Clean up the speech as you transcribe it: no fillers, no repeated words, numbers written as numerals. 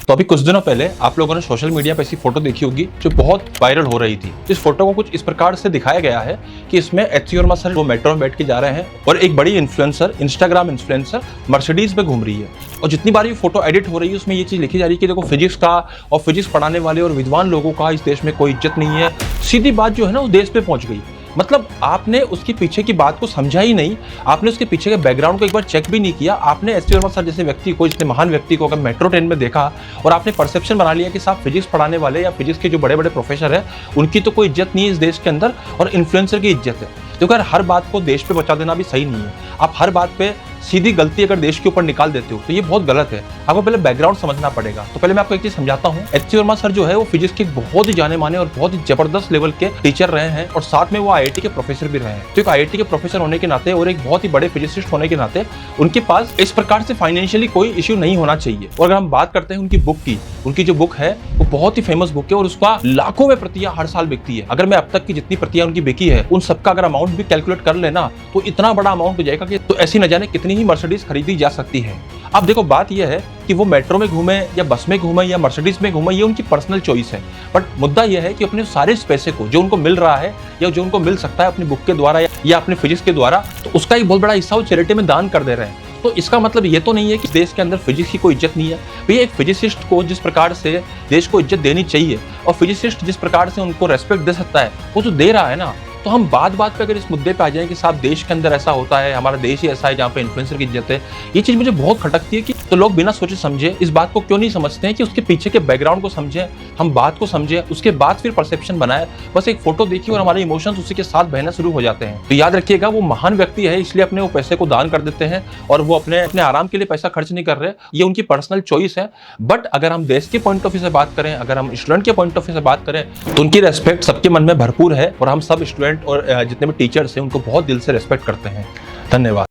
तो अभी कुछ दिनों पहले आप लोगों ने सोशल मीडिया पे ऐसी फोटो देखी होगी जो बहुत वायरल हो रही थी। इस फोटो को कुछ इस प्रकार से दिखाया गया है कि इसमें एचसी वर्मा सर वो मेट्रो में बैठ के जा रहे हैं और एक बड़ी इन्फ्लुएंसर, इंस्टाग्राम इन्फ्लुएंसर मर्सिडीज पे घूम रही है। और जितनी बार ये फोटो एडिट हो रही है उसमें ये चीज लिखी जा रही है कि देखो फिजिक्स का और फिजिक्स पढ़ाने वाले और विद्वान लोगों का इस देश में कोई इज्जत नहीं है। सीधी बात जो है ना वो देश पे पहुंच गई। मतलब आपने उसके पीछे की बात को समझा ही नहीं, आपने उसके पीछे के बैकग्राउंड को एक बार चेक भी नहीं किया। आपने एस टी वर्मा सर जैसे व्यक्ति को, इतने महान व्यक्ति को अगर मेट्रो ट्रेन में देखा और आपने परसेप्शन बना लिया कि साहब फिजिक्स पढ़ाने वाले या फिजिक्स के जो बड़े बड़े प्रोफेसर है उनकी तो कोई इज्जत नहीं है इस देश के अंदर और इन्फ्लुएंसर की इज्जत है। तो अगर हर बात को देश पे बचा देना भी सही नहीं है। आप हर बात पे सीधी गलती अगर देश के ऊपर निकाल देते हो तो ये बहुत गलत है। आपको पहले बैकग्राउंड समझना पड़ेगा। तो पहले मैं आपको एक चीज समझाता हूँ। एचसी वर्मा सर जो है वो फिजिक्स के बहुत ही जाने माने और बहुत ही जबरदस्त लेवल के टीचर रहे हैं और साथ में वो आईआईटी के प्रोफेसर भी रहे हैं। तो एक आईआईटी के प्रोफेसर होने के नाते और एक बहुत ही बड़े फिजिसिस्ट होने के नाते उनके पास इस प्रकार से फाइनेंशियली कोई इश्यू नहीं होना चाहिए। और अगर हम बात करते हैं उनकी बुक की, उनकी जो बुक है वो बहुत ही फेमस बुक है और उसका लाखों में प्रतियां हर साल बिकती है। अगर मैं अब तक की जितनी प्रतियां उनकी बिकी है उन सबका अगर अमाउंट भी कैलकुलेट कर लेना तो इतना बड़ा अमाउंट हो जाएगा कि तो ऐसी न जाने कितनी ही मर्सिडीज खरीदी जा सकती है। अब देखो बात यह है कि वो मेट्रो में घूमे या बस में घूमे या मर्सिडीज में घूमे, ये उनकी पर्सनल चॉइस है। बट मुद्दा यह है कि अपने सारे पैसे को जो उनको मिल रहा है या जो उनको मिल सकता है अपनी बुक के द्वारा या अपने फिजिक्स के द्वारा, तो उसका एक बहुत बड़ा हिस्सा वो चैरिटी में दान कर दे रहे हैं। तो इसका मतलब ये तो नहीं है कि देश के अंदर फिजिक्स की कोई इज्जत नहीं है। भैया एक फिजिसिस्ट को जिस प्रकार से देश को इज्जत देनी चाहिए और फिजिसिस्ट जिस प्रकार से उनको रेस्पेक्ट दे सकता है वो तो दे रहा है ना। तो हम बात पे अगर इस मुद्दे पे आ जाएं कि साहब देश के अंदर ऐसा होता है, हमारा देश ही ऐसा है जहाँ पे इन्फ्लुएंसर की इज्जत है, ये चीज मुझे बहुत खटकती है कि तो लोग बिना सोचे समझे इस बात को क्यों नहीं समझते हैं कि उसके पीछे के बैकग्राउंड को समझे, हम बात को समझे, उसके बाद फिर परसेप्शन बनाए। बस एक फोटो देखी और हमारे इमोशंस उसी के साथ बहना शुरू हो जाते हैं। तो याद रखिएगा वो महान व्यक्ति है इसलिए अपने वो पैसे को दान कर देते हैं और वो अपने आराम के लिए पैसा खर्च नहीं कर रहे, ये उनकी पर्सनल चॉइस है। बट अगर हम देश के पॉइंट ऑफ व्यू से बात करें, अगर हम स्टूडेंट के पॉइंट ऑफ व्यू से बात करें तो उनकी रेस्पेक्ट सबके मन में भरपूर है और हम सब स्टूडेंट और जितने टीचर्स हैं उनको बहुत दिल से रेस्पेक्ट करते हैं। धन्यवाद।